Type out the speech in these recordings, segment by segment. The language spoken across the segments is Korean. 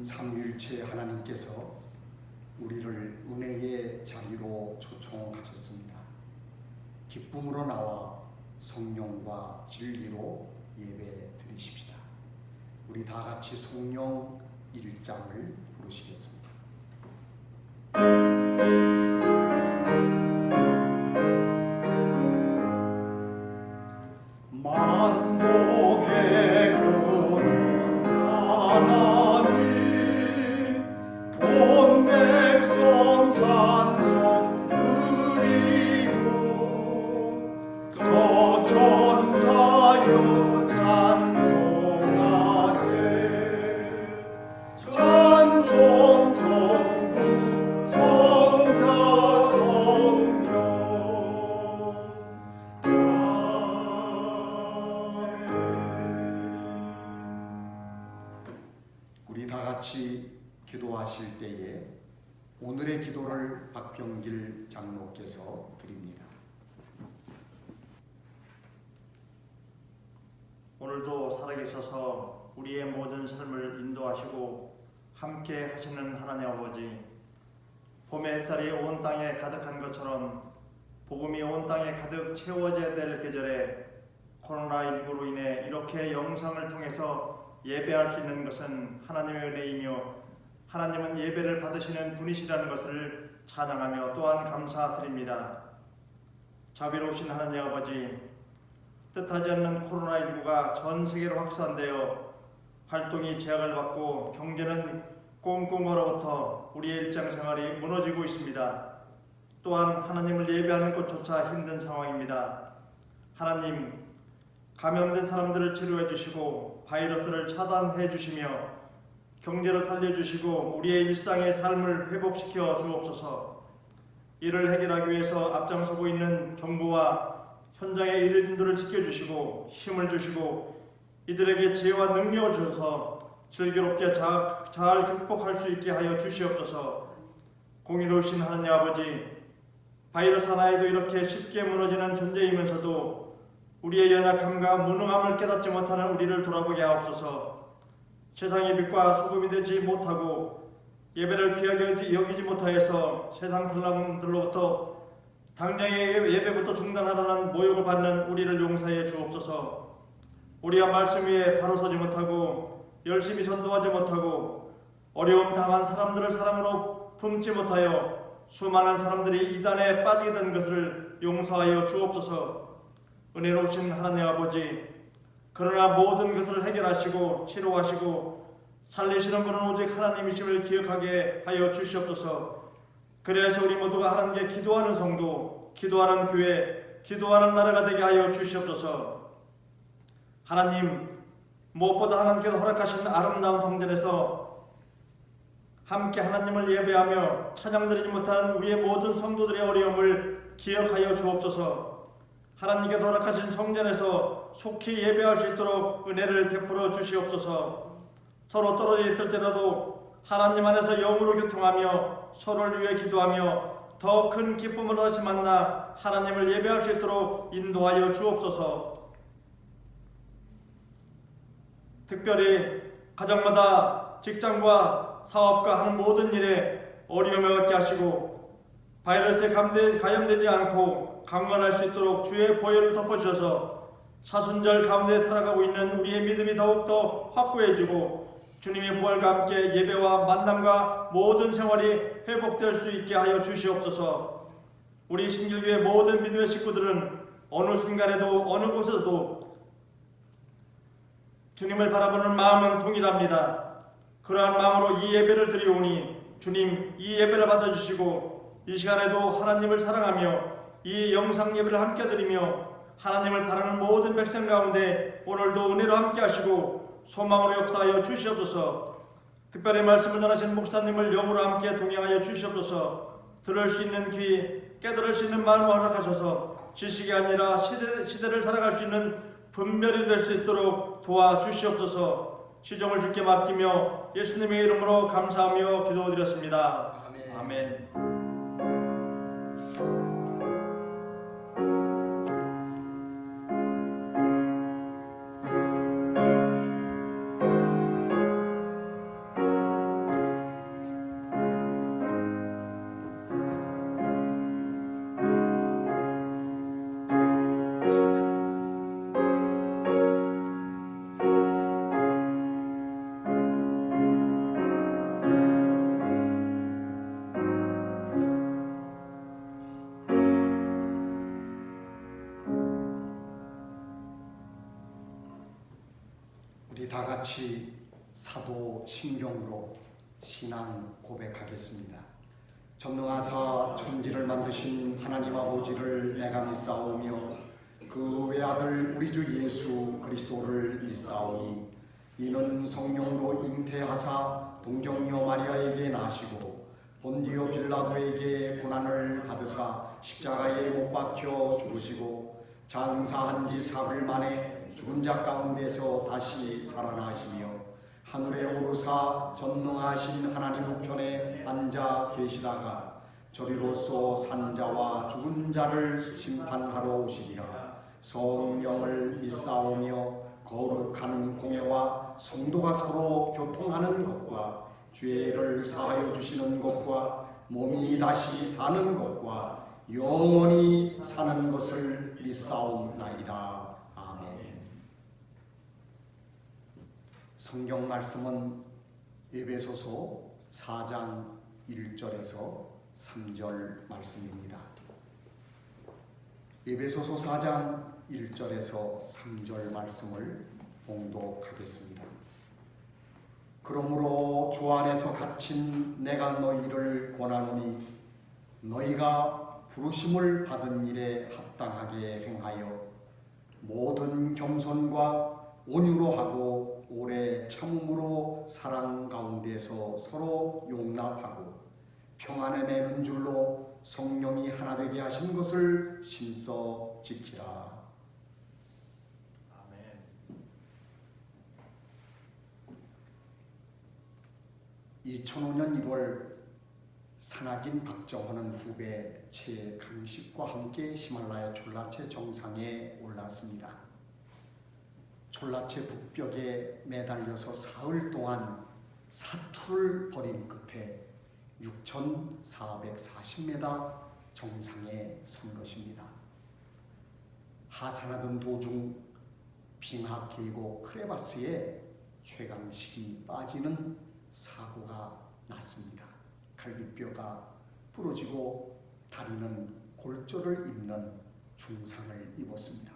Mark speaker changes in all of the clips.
Speaker 1: 삼위일체 하나님께서 우리를 은혜의 자리로 초청하셨습니다. 기쁨으로 나와 성령과 진리로 예배 드리십시다. 우리 다 같이 성령 1장을 부르시겠습니다. 만복의 근원 하나님 온 백성 찬송 드리고 저 천사여 찬송하세 찬송 성부 성자 성령 우리 다 같이 기도하실 때에 오늘의 기도를 박병길 장로께서 드립니다.
Speaker 2: 오늘도 살아계셔서 우리의 모든 삶을 인도하시고 함께 하시는 하나님 아버지, 봄의 햇살이 온 땅에 가득한 것처럼 복음이 온 땅에 가득 채워져야 될 계절에 코로나19로 인해 이렇게 영상을 통해서 예배할 수 있는 것은 하나님의 은혜이며 하나님은 예배를 받으시는 분이시라는 것을 찬양하며 또한 감사드립니다. 자비로우신 하나님 아버지, 뜻하지 않는 코로나19가 전 세계로 확산되어 활동이 제약을 받고 경제는 꽁꽁 얼어붙어 우리의 일상생활이 무너지고 있습니다. 또한 하나님을 예배하는 것조차 힘든 상황입니다. 하나님, 감염된 사람들을 치료해 주시고 바이러스를 차단해 주시며 경제를 살려주시고 우리의 일상의 삶을 회복시켜 주옵소서. 이를 해결하기 위해서 앞장서고 있는 정부와 현장의 의료진들을 지켜주시고 힘을 주시고 이들에게 지혜와 능력을 주셔서 슬기롭게 잘 극복할 수 있게 하여 주시옵소서. 공의로우신 하나님 아버지, 바이러스 하나에도 이렇게 쉽게 무너지는 존재이면서도 우리의 연약함과 무능함을 깨닫지 못하는 우리를 돌아보게 하옵소서. 세상의 빛과 소금이 되지 못하고 예배를 귀하게 여기지 못하여서 세상 사람들로부터 당장의 예배부터 중단하라는 모욕을 받는 우리를 용서해 주옵소서. 우리가 말씀 위에 바로 서지 못하고 열심히 전도하지 못하고 어려움 당한 사람들을 사랑으로 품지 못하여 수많은 사람들이 이단에 빠지게 된 것을 용서하여 주옵소서. 은혜로우신 하나님 아버지, 그러나 모든 것을 해결하시고 치료하시고 살리시는 분은 오직 하나님이심을 기억하게 하여 주시옵소서. 그래서 우리 모두가 하나님께 기도하는 성도, 기도하는 교회, 기도하는 나라가 되게 하여 주시옵소서. 하나님, 무엇보다 하나님께서 허락하신 아름다운 성전에서 함께 하나님을 예배하며 찬양드리지 못하는 우리의 모든 성도들의 어려움을 기억하여 주옵소서. 하나님께 허락하신 성전에서 속히 예배할 수 있도록 은혜를 베풀어 주시옵소서. 서로 떨어져 있을 때라도 하나님 안에서 영으로 교통하며 서로를 위해 기도하며 더 큰 기쁨으로 다시 만나 하나님을 예배할 수 있도록 인도하여 주옵소서. 특별히 가정마다 직장과 사업과 하는 모든 일에 어려움을 얻게 하시고 바이러스에 감염되지 않고 강건할 수 있도록 주의 보혈을 덮어주셔서 사순절 가운데 살아가고 있는 우리의 믿음이 더욱더 확고해지고 주님의 부활과 함께 예배와 만남과 모든 생활이 회복될 수 있게 하여 주시옵소서. 우리 신길교회 모든 믿음의 식구들은 어느 순간에도 어느 곳에서도 주님을 바라보는 마음은 동일합니다. 그러한 마음으로 이 예배를 드리오니 주님, 이 예배를 받아주시고 이 시간에도 하나님을 사랑하며 이 영상 예배를 함께 드리며 하나님을 바라는 모든 백성 가운데 오늘도 은혜로 함께 하시고 소망으로 역사하여 주시옵소서. 특별히 말씀을 전하신 목사님을 영으로 함께 동행하여 주시옵소서. 들을 수 있는 귀, 깨달을 수 있는 마음을 허락하셔서 지식이 아니라 시대를 살아갈 수 있는 분별이 될 수 있도록 도와주시옵소서. 시종을 주께 맡기며 예수님의 이름으로 감사하며 기도드렸습니다. 아멘. 아멘.
Speaker 1: 다 같이 사도 심경으로 신앙 고백하겠습니다. 전능하사 천지를 만드신 하나님 아버지를 내가 믿사오며 그 외아들 우리 주 예수 그리스도를 믿사오니 이는 성령으로 잉태하사 동정녀 마리아에게 나시고 본디오 빌라도에게 고난을 받으사 십자가에 못 박혀 죽으시고 장사한 지 사흘 만에 죽은 자 가운데서 다시 살아나시며 하늘에 오르사 전능하신 하나님 우편에 앉아 계시다가 저리로서 산자와 죽은 자를 심판하러 오시리라. 성령을 믿사오며 거룩한 공예와 성도가 서로 교통하는 것과 죄를 사하여 주시는 것과 몸이 다시 사는 것과 영원히 사는 것을 믿사옵나이다. 아멘. 성경 말씀은 에베소서 4장 1절에서 3절 말씀입니다. 에베소서 4장 1절에서 3절 말씀을 봉독하겠습니다. 그러므로 주 안에서 갇힌 내가 너희를 권하노니 너희가 부르심을 받은 일에 합당하게 행하여 모든 겸손과 온유로 하고 오래 참음으로 사랑 가운데서 서로 용납하고 평안에 매는 줄로 성령이 하나 되게 하신 것을 심써 지키라. 2005년 1월 산악인 박정호는 후배 최강식과 함께 히말라야 졸라체 정상에 올랐습니다. 졸라체 북벽에 매달려서 사흘 동안 사투를 벌인 끝에 6,440m 정상에 선 것입니다. 하산하던 도중 빙하 계곡 크레바스에 최강식이 빠지는 사고가 났습니다. 갈비뼈가 부러지고 다리는 골절을 입는 중상을 입었습니다.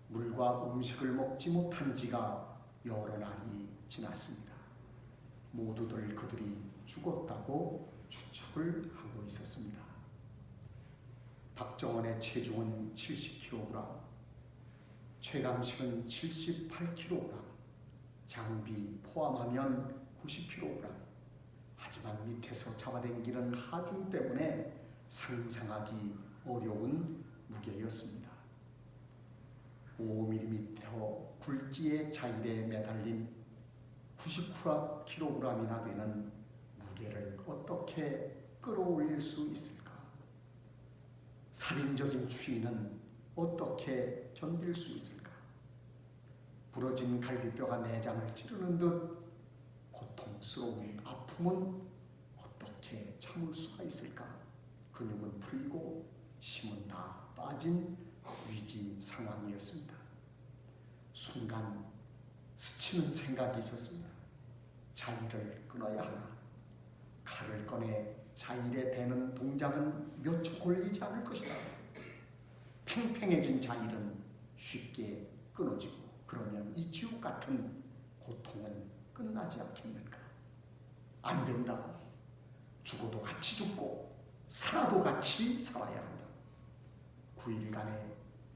Speaker 1: 물과 음식을 먹지 못한 지가 여러 날이 지났습니다. 모두들 그들이 죽었다고 추측을 하고 있었습니다. 박정원의 체중은 70kg, 최강식은 78kg, 장비 포함하면 90kg. 하지만 밑에서 잡아당기는 하중 때문에 상상하기 어려운 무게였습니다. 5mm 굵기의 자일에 매달린 90kg이나 되는 무게를 어떻게 끌어올릴 수 있을까? 살인적인 추위는 어떻게 견딜 수 있을까? 부러진 갈비뼈가 내장을 찌르는 듯 고통스러운 아픔은 어떻게 참을 수가 있을까? 근육은 풀리고 힘은 다 빠진 위기 상황이었습니다. 순간 스치는 생각이 있었습니다. 자일을 끊어야 하나? 칼을 꺼내 자일에 대는 동작은 몇 초 걸리지 않을 것이다. 팽팽해진 자일은 쉽게 끊어지고 그러면 이 지옥 같은 고통은 끝나지 않겠는가? 안 된다. 죽어도 같이 죽고 살아도 같이 살아야 한다. 9일간의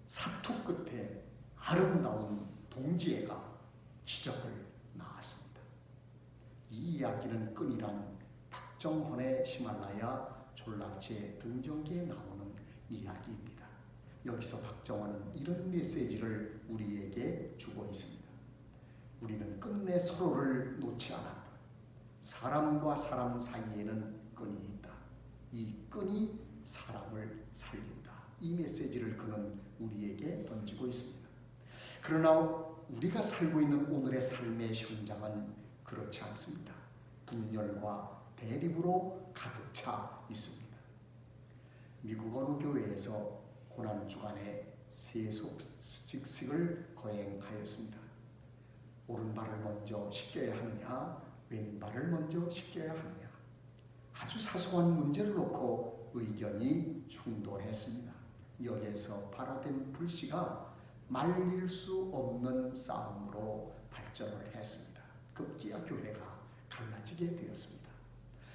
Speaker 1: 사투 끝에 아름다운 동지애가 기적을 낳았습니다. 이 이야기는 끈이란 박정헌의 히말라야 졸라체 등정기에 나오는 이야기입니다. 여기서 박정헌은 이런 메시지를 우리에게 주고 있습니다. 우리는 끝내 서로를 놓지 않았다. 사람과 사람 사이에는 끈이 있다. 이 끈이 사람을 살린다. 이 메시지를 그는 우리에게 던지고 있습니다. 그러나 우리가 살고 있는 오늘의 삶의 현장은 그렇지 않습니다. 분열과 대립으로 가득 차 있습니다. 미국 어느 교회에서 고난주간에 세속직식을 거행하였습니다. 오른발을 먼저 씻겨야 하느냐, 왼발을 먼저 씻겨야 하느냐. 아주 사소한 문제를 놓고 의견이 충돌했습니다. 여기에서 발화된 불씨가 말릴 수 없는 싸움으로 발전을 했습니다. 급기야 교회가 갈라지게 되었습니다.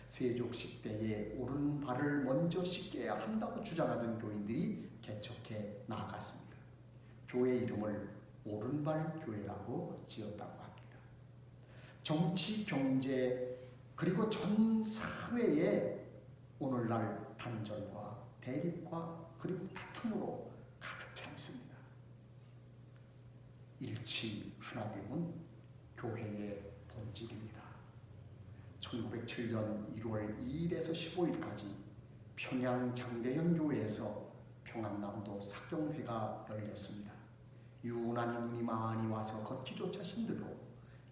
Speaker 1: 세족식 때에 오른발을 먼저 씻겨야 한다고 주장하던 교인들이 개척해 나아갔습니다. 교회 이름을 오른발 교회라고 지었다고 합니다. 정치, 경제 그리고 전 사회에 오늘날 단절과 대립과 그리고 다툼으로 가득 차 있습니다. 일치 하나됨은 교회의 본질입니다. 1907년 1월 2일에서 15일까지 평양 장대현 교회에서 평안남도 사경회가 열렸습니다. 유난히 눈이 많이 와서 걷기조차 힘들고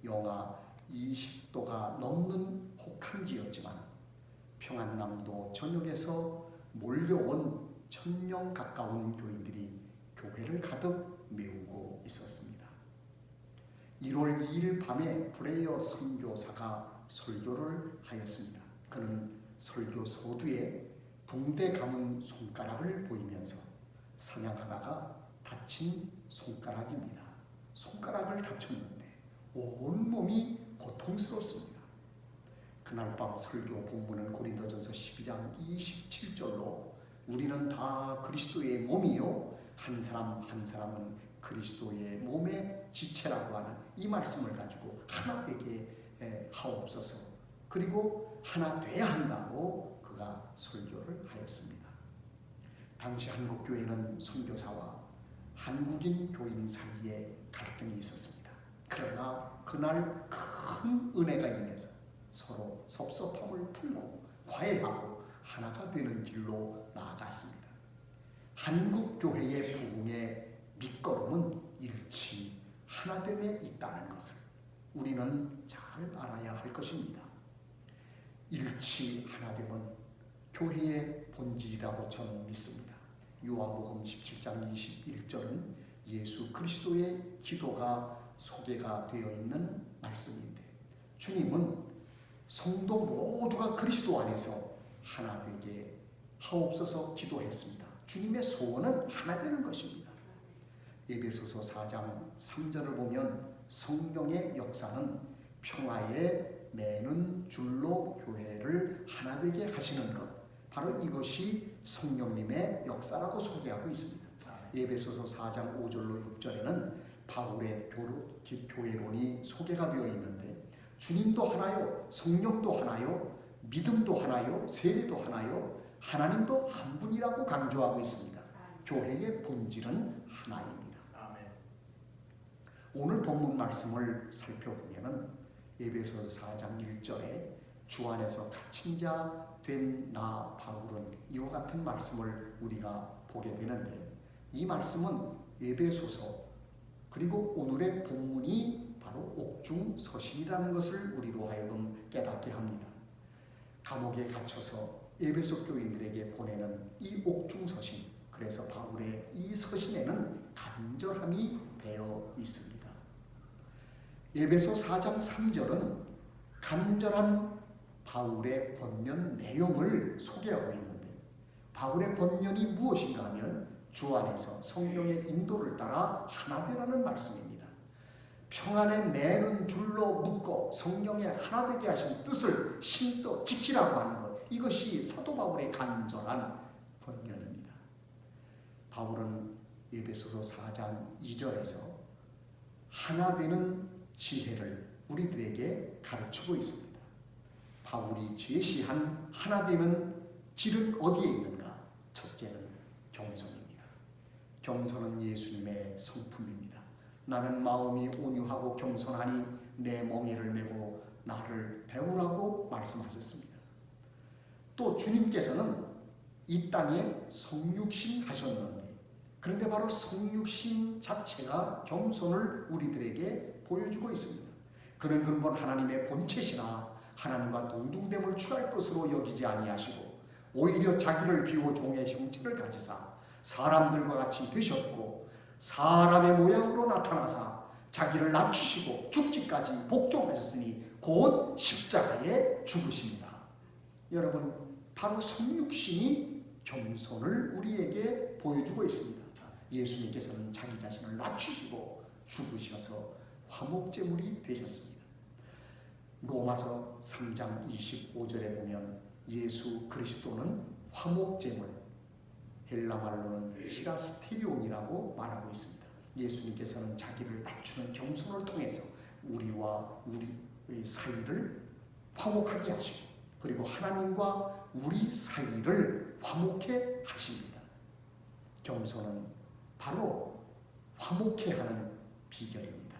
Speaker 1: 영하 20도가 넘는 혹한기였지만 평안남도 전역에서 몰려온 1000명 가까운 교인들이 교회를 가득 메우고 있었습니다. 1월 2일 밤에 브레이어 선교사가 설교를 하였습니다. 그는 설교 소두에 붕대 감은 손가락을 보이면서 사냥하다가 다친 손가락입니다. 손가락을 다쳤는데 온몸이 고통스럽습니다. 그날 밤 설교 본문은 고린도전서 12장 27절로 우리는 다 그리스도의 몸이요 한 사람 한 사람은 그리스도의 몸의 지체라고 하는 이 말씀을 가지고 하나 되게 하옵소서. 그리고 하나 돼야 한다고 그가 설교를 하였습니다. 당시 한국교회는 선교사와 한국인 교인 사이에 갈등이 있었습니다. 그러나 그날 큰 은혜가 임해서 서로 섭섭함을 풀고 화해하고 하나가 되는 길로 나아갔습니다. 한국교회의 부흥의 밑거름은 일치 하나됨에 있다는 것을 우리는 잘 알아야 할 것입니다. 일치 하나됨은 교회의 본질이라고 저는 믿습니다. 요한복음 17장 21절은 예수 그리스도의 기도가 소개가 되어 있는 말씀인데 주님은 성도 모두가 그리스도 안에서 하나 되게 하옵소서 기도했습니다. 주님의 소원은 하나 되는 것입니다. 에베소서 4장 3절을 보면 성령의 역사는 평화에 매는 줄로 교회를 하나 되게 하시는 것, 바로 이것이 성령님의 역사라고 소개하고 있습니다. 에베소서 4장 5절로 6절에는 바울의 교회론이 소개가 되어 있는데 주님도 하나요, 성령도 하나요, 믿음도 하나요, 세례도 하나요, 하나님도 한 분이라고 강조하고 있습니다. 교회의 본질은 하나입니다. 오늘 본문 말씀을 살펴보면 에베소서 4장 1절에 주 안에서 갇힌 자 된 나 바울은 이와 같은 말씀을 우리가 보게 되는데 이 말씀은 에베소서 그리고 오늘의 본문이 바로 옥중서신이라는 것을 우리로 하여금 깨닫게 합니다. 감옥에 갇혀서 에베소 교인들에게 보내는 이 옥중서신, 그래서 바울의 이 서신에는 간절함이 배어 있습니다. 에베소 4장 3절은 간절한 바울의 권면 내용을 소개하고 있는데 바울의 권면이 무엇인가 하면 주 안에서 성령의 인도를 따라 하나 되라는 말씀입니다. 평안에 매는 줄로 묶어 성령의 하나 되게 하신 뜻을 힘써 지키라고 하는 것, 이것이 사도 바울의 간절한 권면입니다. 바울은 에베소서 4장 2절에서 하나 되는 지혜를 우리들에게 가르치고 있습니다. 바울이 제시한 하나 되는 길은 어디에 있는가? 첫째는 겸손입니다. 겸손은 예수님의 성품입니다. 나는 마음이 온유하고 겸손하니 내 멍에를 메고 나를 배우라고 말씀하셨습니다. 또 주님께서는 이 땅에 성육신 하셨는데, 그런데 바로 성육신 자체가 겸손을 우리들에게 보여주고 있습니다. 그는 근본 하나님의 본체시나 하나님과 동등됨을 취할 것으로 여기지 아니하시고 오히려 자기를 비워 종의 형체를 가지사 사람들과 같이 되셨고 사람의 모양으로 나타나사 자기를 낮추시고 죽기까지 복종하셨으니 곧 십자가에 죽으십니다. 여러분, 바로 성육신이 겸손을 우리에게 보여주고 있습니다. 예수님께서는 자기 자신을 낮추시고 죽으셔서 화목제물이 되셨습니다. 로마서 3장 25절에 보면 예수 그리스도는 화목제물, 헬라 말로는 히라스테리온이라고 말하고 있습니다. 예수님께서는 자기를 낮추는 겸손을 통해서 우리와 우리의 사이를 화목하게 하시고, 그리고 하나님과 우리 사이를 화목해 하십니다. 겸손은 바로 화목해 하는 비결입니다.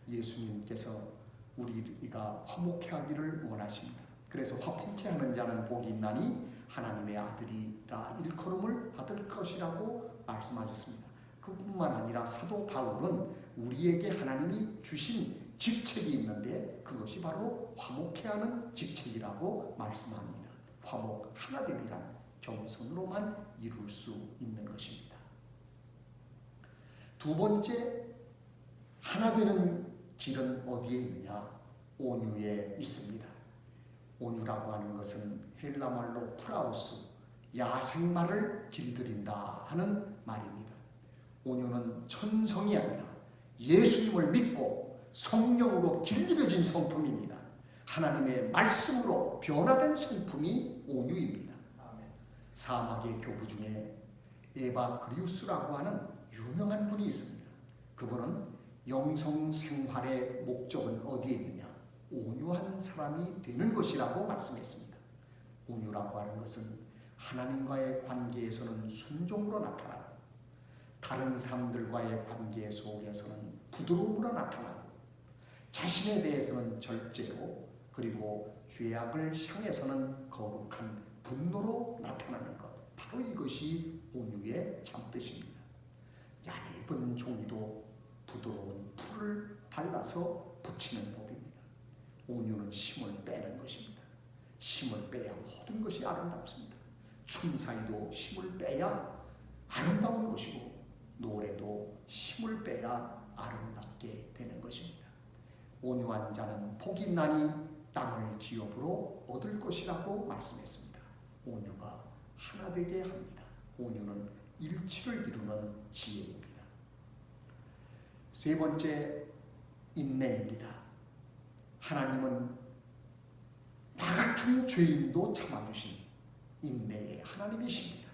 Speaker 1: 예수님께서 우리가 화목해 하기를 원하십니다. 그래서 화목해 하는 자는 복이 있나니 하나님의 아들이라 일컬음을 받을 것이라고 말씀하셨습니다. 그뿐만 아니라 사도 바울은 우리에게 하나님이 주신 직책이 있는데 그것이 바로 화목해 하는 직책이라고 말씀합니다. 화목 하나됨이란 겸손으로만 이룰 수 있는 것입니다. 두 번째, 하나 되는 길은 어디에 있느냐? 온유에 있습니다. 온유라고 하는 것은 헬라 말로 프라우스, 야생마를 길들인다 하는 말입니다. 온유는 천성이 아니라 예수님을 믿고 성령으로 길들여진 성품입니다. 하나님의 말씀으로 변화된 성품이 온유입니다. 사막의 교부 중에 에바그리우스라고 하는 유명한 분이 있습니다. 그분은 영성 생활의 목적은 어디에 있느냐? 온유한 사람이 되는 것이라고 말씀했습니다. 온유라고 하는 것은 하나님과의 관계에서는 순종으로 나타나고, 다른 사람들과의 관계 속에서는 부드러움으로 나타나고, 자신에 대해서는 절제로, 그리고 죄악을 향해서는 거룩한 분노로 나타나는 것, 바로 이것이 온유의 참뜻입니다. 얇은 종이도 부드러운 풀을 발라서 붙이는 법입니다. 온유는 힘을 빼는 것입니다. 힘을 빼야 모든 것이 아름답습니다. 춤사위도 힘을 빼야 아름다운 것이고, 노래도 힘을 빼야 아름답게 되는 것입니다. 온유한 자는 복이 있나니 땅을 기업으로 얻을 것이라고 말씀했습니다. 온유가 하나 되게 합니다. 온유는 일치를 이루는 지혜입니다. 세 번째, 인내입니다. 하나님은 나 같은 죄인도 참아주신 인내의 하나님이십니다.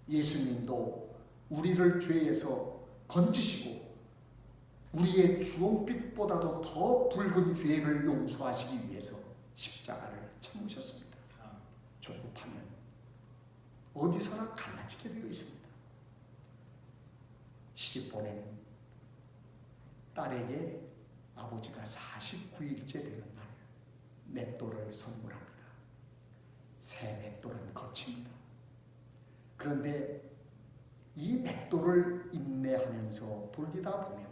Speaker 1: 예수님도 우리를 죄에서 건지시고 우리의 주홍빛보다도 더 붉은 죄를 용서하시기 위해서 십자가를 참으셨습니다. 조급하면 어디서나 갈라지게 되어 있습니다. 시집 보낸 딸에게 아버지가 49일째 되는 날 맷돌을 선물합니다. 새 맷돌은 거칩니다. 그런데 이 맷돌을 인내하면서 돌리다 보면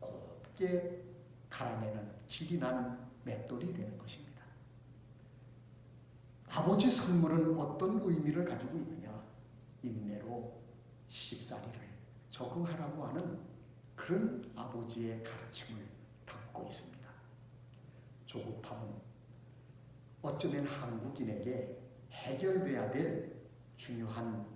Speaker 1: 곱게 갈아내는 길이 난 맷돌이 되는 것입니다. 아버지 선물은 어떤 의미를 가지고 있느냐? 인내로 시집살이를 적응하라고 하는 그런 아버지의 가르침을 담고 있습니다. 조급함은 어쩌면 한국인에게 해결돼야 될 중요한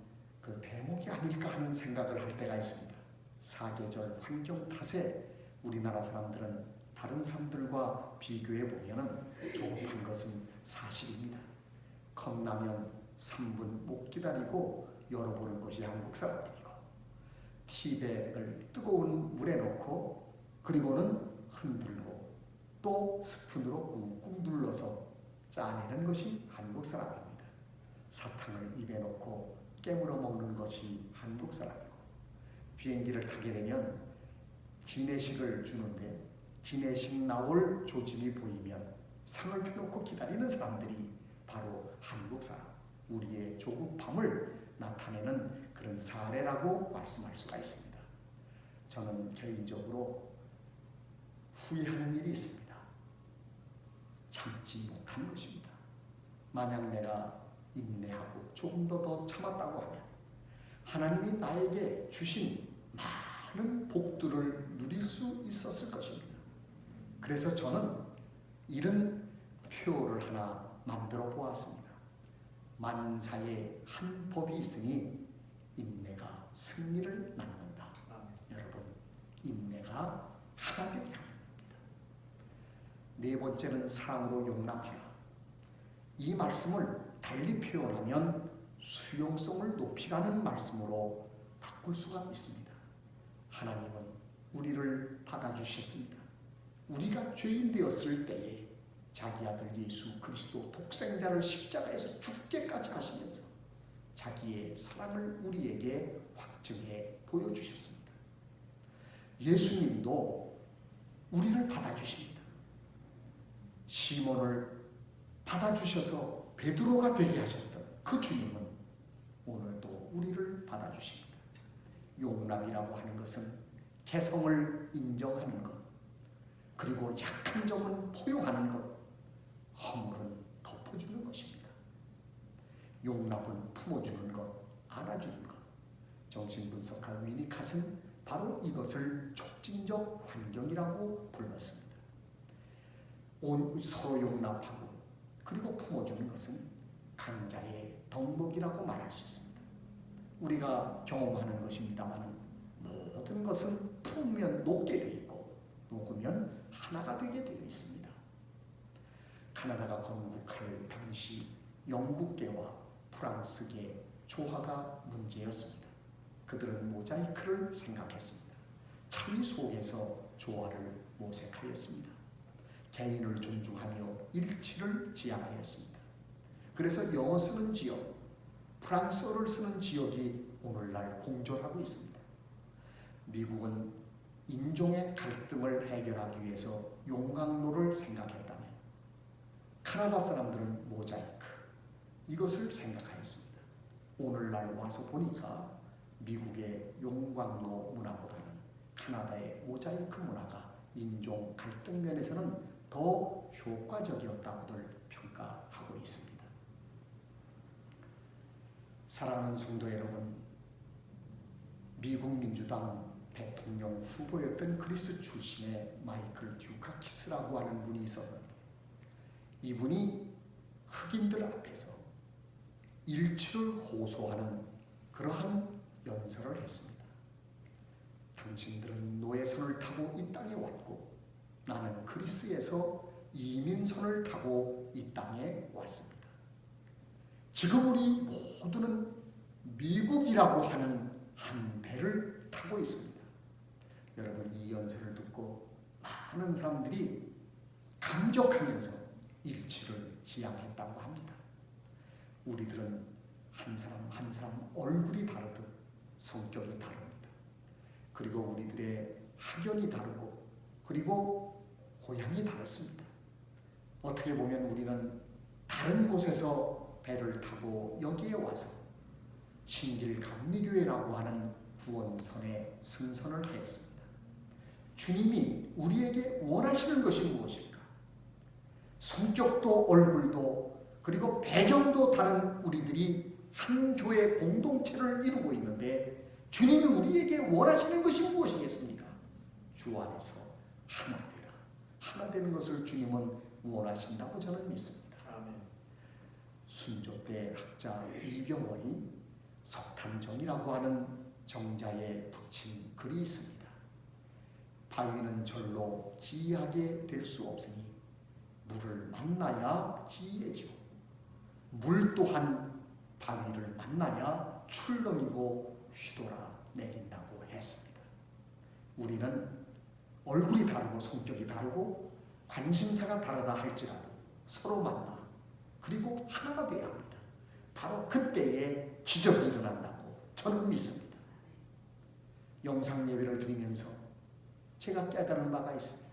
Speaker 1: 그 대목이 아닐까 하는 생각을 할 때가 있습니다. 사계절 환경 탓에 우리나라 사람들은 다른 사람들과 비교해 보면 조급한 것은 사실입니다. 컵라면 3분 못 기다리고 열어보는 것이 한국 사람들이고, 티백을 뜨거운 물에 넣고 그리고는 흔들고 또 스푼으로 꾹꾹 눌러서 짜내는 것이 한국 사람입니다. 사탕을 입에 넣고 깨물어 먹는 것이 한국 사람이고, 비행기를 타게 되면 기내식을 주는데 기내식 나올 조짐이 보이면 상을 펴놓고 기다리는 사람들이 바로 한국 사람, 우리의 조급함을 나타내는 그런 사례라고 말씀할 수가 있습니다. 저는 개인적으로 후회하는 일이 있습니다. 참지 못한 것입니다. 만약 내가 인내하고 조금 더 참았다고 하면 하나님이 나에게 주신 많은 복들을 누릴 수 있었을 것입니다. 그래서 저는 이런 표를 하나 만들어 보았습니다. 만사에 한 법이 있으니 인내가 승리를 낳는다. 여러분, 인내가 하나 되게 합니다. 네 번째는 사랑으로 용납하라. 이 말씀을 달리 표현하면 수용성을 높이라는 말씀으로 바꿀 수가 있습니다. 하나님은 우리를 받아주셨습니다. 우리가 죄인 되었을 때에 자기 아들 예수 그리스도 독생자를 십자가에서 죽게까지 하시면서 자기의 사랑을 우리에게 확증해 보여주셨습니다. 예수님도 우리를 받아주십니다. 시몬을 받아주셔서 베드로가 되게 하셨던 그 주님은 오늘도 우리를 받아주십니다. 용납이라고 하는 것은 개성을 인정하는 것, 그리고 약한 점은 포용하는 것, 허물은 덮어주는 것입니다. 용납은 품어주는 것, 안아주는 것. 정신분석가 위니캇은 바로 이것을 촉진적 환경이라고 불렀습니다. 서로 용납하고 그리고 품어주는 것은 강자의 덕목이라고 말할 수 있습니다. 우리가 경험하는 것입니다만 모든 것은 품으면 녹게 되어 있고 녹으면 하나가 되게 되어 있습니다. 카나다가 건국할 당시 영국계와 프랑스계 조화가 문제였습니다. 그들은 모자이크를 생각했습니다. 차이 속에서 조화를 모색하였습니다. 개인을 존중하며 일치를 지향하였습니다. 그래서 영어 쓰는 지역, 프랑스어를 쓰는 지역이 오늘날 공존하고 있습니다. 미국은 인종의 갈등을 해결하기 위해서 용광로를 생각했다면 카나다 사람들은 모자이크, 이것을 생각하였습니다. 오늘날 와서 보니까 미국의 용광로 문화보다는 카나다의 모자이크 문화가 인종 갈등 면에서는 더 효과적이었다고들 평가하고 있습니다. 사랑하는 성도 여러분, 미국 민주당 대통령 후보였던 그리스 출신의 마이클 듀카키스라고 하는 분이 있었는데 이분이 흑인들 앞에서 일치를 호소하는 그러한 연설을 했습니다. 당신들은 노예선을 타고 이 땅에 왔고 나는 그리스에서 이민선을 타고 이 땅에 왔습니다. 지금 우리 모두는 미국이라고 하는 한 배를 타고 있습니다. 여러분, 이 연설을 듣고 많은 사람들이 감격하면서 일치를 지향했다고 합니다. 우리들은 한 사람 한 사람 얼굴이 다르듯 성격이 다릅니다. 그리고 우리들의 학연이 다르고 그리고 고향이 다릅니다. 어떻게 보면 우리는 다른 곳에서 배를 타고 여기에 와서 신길감리교회라고 하는 구원선에 승선을 하였습니다. 주님이 우리에게 원하시는 것이 무엇일까? 성격도 얼굴도 그리고 배경도 다른 우리들이 한 교회 공동체를 이루고 있는데 주님이 우리에게 원하시는 것이 무엇이겠습니까? 주 안에서 하나 되라. 하나 되는 것을 주님은 원하신다고 저는 믿습니다.
Speaker 2: 아멘.
Speaker 1: 순조 때 학자 이병원이 석탄정이라고 하는 정자에 붙인 글이 있습니다. 바위는 절로 기이하게 될 수 없으니 물을 만나야 기이해지고 물 또한 바위를 만나야 출렁이고 휘돌아 내린다고 했습니다. 우리는 얼굴이 다르고 성격이 다르고 관심사가 다르다 할지라도 서로 만나 그리고 하나가 되어야 합니다. 바로 그때에 기적이 일어난다고 저는 믿습니다. 영상 예배를 드리면서 제가 깨달은 바가 있습니다.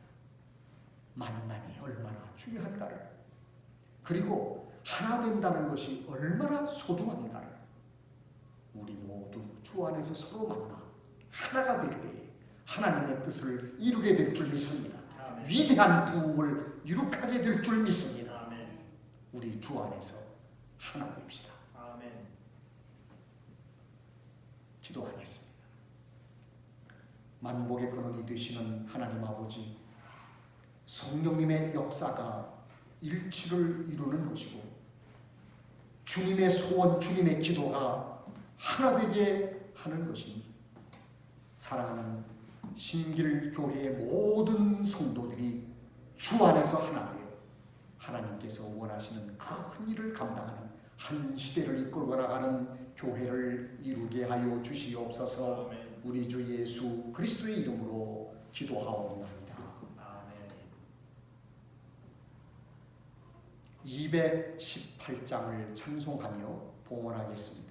Speaker 1: 만남이 얼마나 중요한가를, 그리고 하나 된다는 것이 얼마나 소중한가를 우리 모두 주 안에서 서로 만나 하나가 될 때에 하나님의 뜻을 이루게 될 줄 믿습니다.
Speaker 2: 아멘.
Speaker 1: 위대한 부흥을 이룩하게 될 줄 믿습니다.
Speaker 2: 아멘.
Speaker 1: 우리 주 안에서 하나 됩시다.
Speaker 2: 아멘.
Speaker 1: 기도하겠습니다. 만복의 근원이 되시는 하나님 아버지, 성령님의 역사가 일치를 이루는 것이고 주님의 소원, 주님의 기도가 하나 되게 하는 것이니 사랑하는 신길교회의 모든 성도들이 주 안에서 하나 되어 하나님께서 원하시는 큰 일을 감당하는 한 시대를 이끌고 나가는 교회를 이루게 하여 주시옵소서. 우리 주 예수 그리스도의 이름으로 기도하옵나이다. 218장을 찬송하며 봉헌하겠습니다.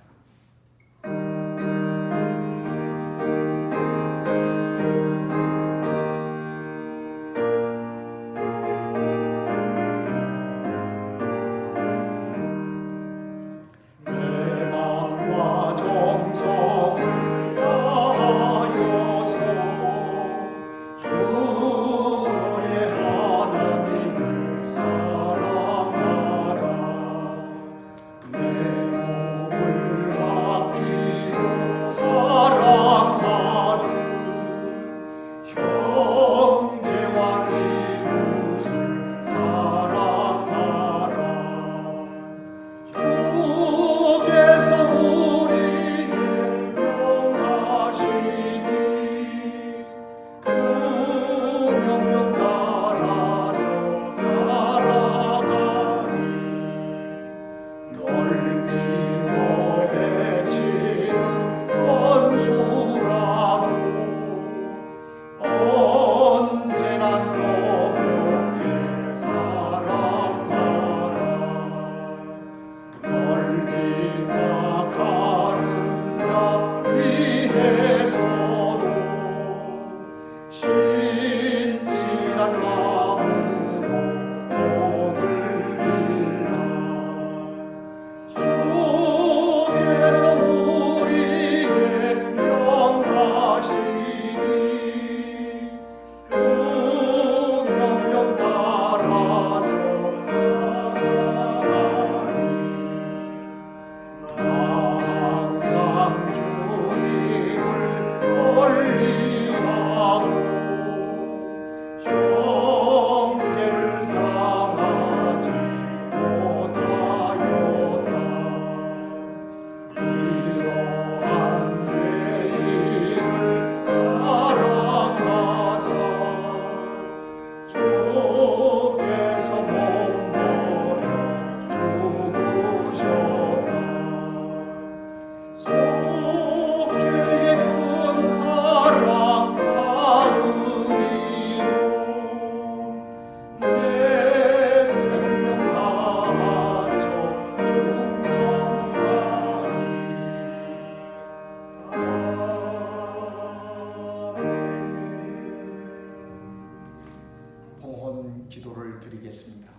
Speaker 1: 기도를 드리겠습니다.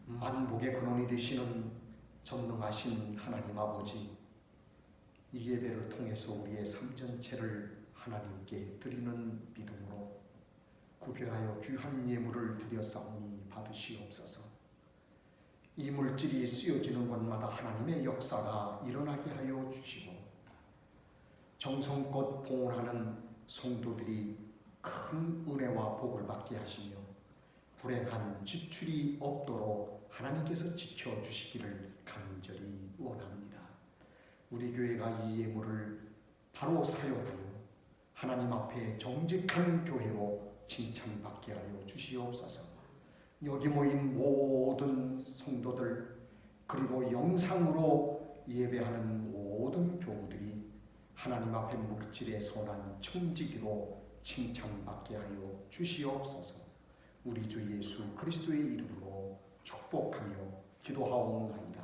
Speaker 1: 만복의 근원이 되시는 전능하신 하나님 아버지, 이 예배를 통해서 우리의 삶 전체를 하나님께 드리는 믿음으로 구별하여 귀한 예물을 드렸사오니 받으시옵소서. 이 물질이 쓰여지는 곳마다 하나님의 역사가 일어나게 하여 주시고 정성껏 봉헌하는 성도들이 큰 은혜와 복을 받게 하시며 불행한 지출이 없도록 하나님께서 지켜주시기를 간절히 원합니다. 우리 교회가 이 예물을 바로 사용하여 하나님 앞에 정직한 교회로 칭찬받게 하여 주시옵소서. 여기 모인 모든 성도들 그리고 영상으로 예배하는 모든 교우들이 하나님 앞에 물질의 선한 청지기로 칭찬받게 하여 주시옵소서. 우리 주 예수 그리스도의 이름으로 축복하며 기도하옵나이다.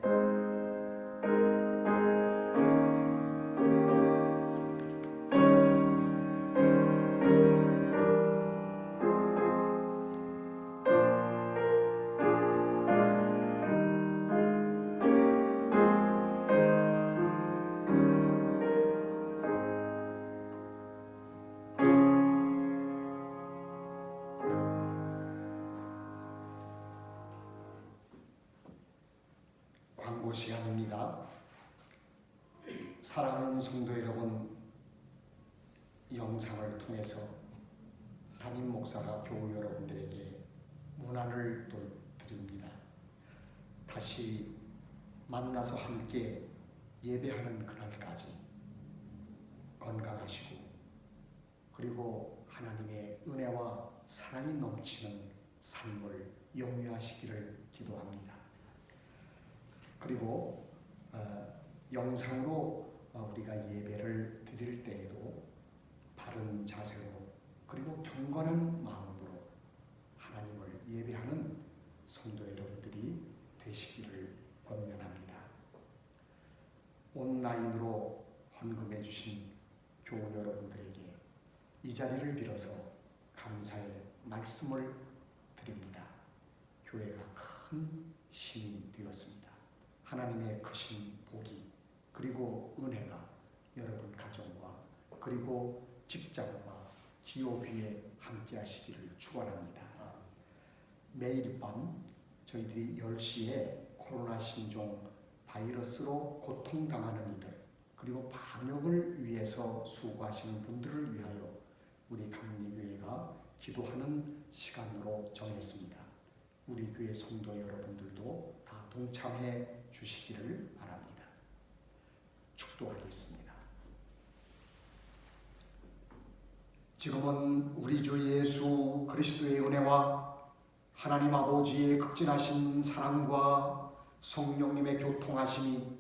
Speaker 1: 아멘. 광고 시간입니다. 사랑하는 성도 여러분, 영상을 통해서 담임 목사가 교우 여러분들에게 문안을 드립니다. 다시 만나서 함께 예배하는 그날까지 건강하시고 그리고 하나님의 은혜와 사랑이 넘치는 삶을 영위하시기를 기도합니다. 그리고 영상으로 우리가 예배를 드릴 때에도 바른 자세로 그리고 경건한 마음으로 하나님을 예배하는 성도 여러분들이 되시기를 권면합니다. 온라인으로 헌금해 주신 교우 여러분들에게 이 자리를 빌어서 감사의 말씀을 드립니다. 교회가 큰 힘이 되었습니다. 하나님의 크신 복이 그리고 은혜가 여러분 가정과 그리고 직장과 기업 위에 함께 하시기를 축원합니다. 매일 밤 저희들이 10시에 코로나 신종 바이러스로 고통당하는 이들 그리고 방역을 위해서 수고하시는 분들을 위하여 우리 감리교회가 기도하는 시간으로 정했습니다. 우리 교회 성도 여러분들도 다 동참해 주시기를 바랍니다. 축도하겠습니다. 지금은 우리 주 예수 그리스도의 은혜와 하나님 아버지의 극진하신 사랑과 성령님의 교통하심이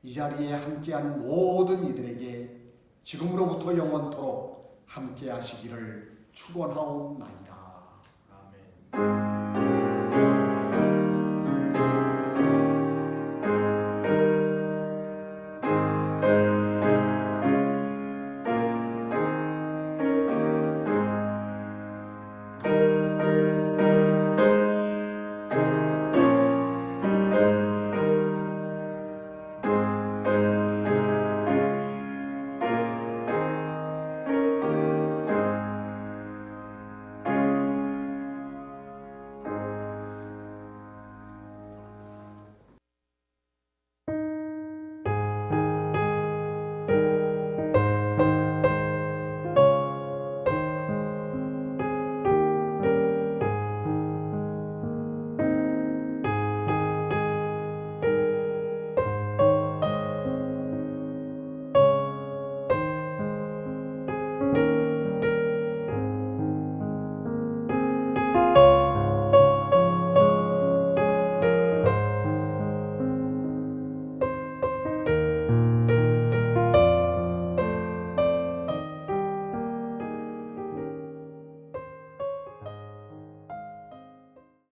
Speaker 1: 이 자리에 함께한 모든 이들에게 지금으로부터 영원토록 함께 하시기를 축원하옵나이다.
Speaker 2: 아멘.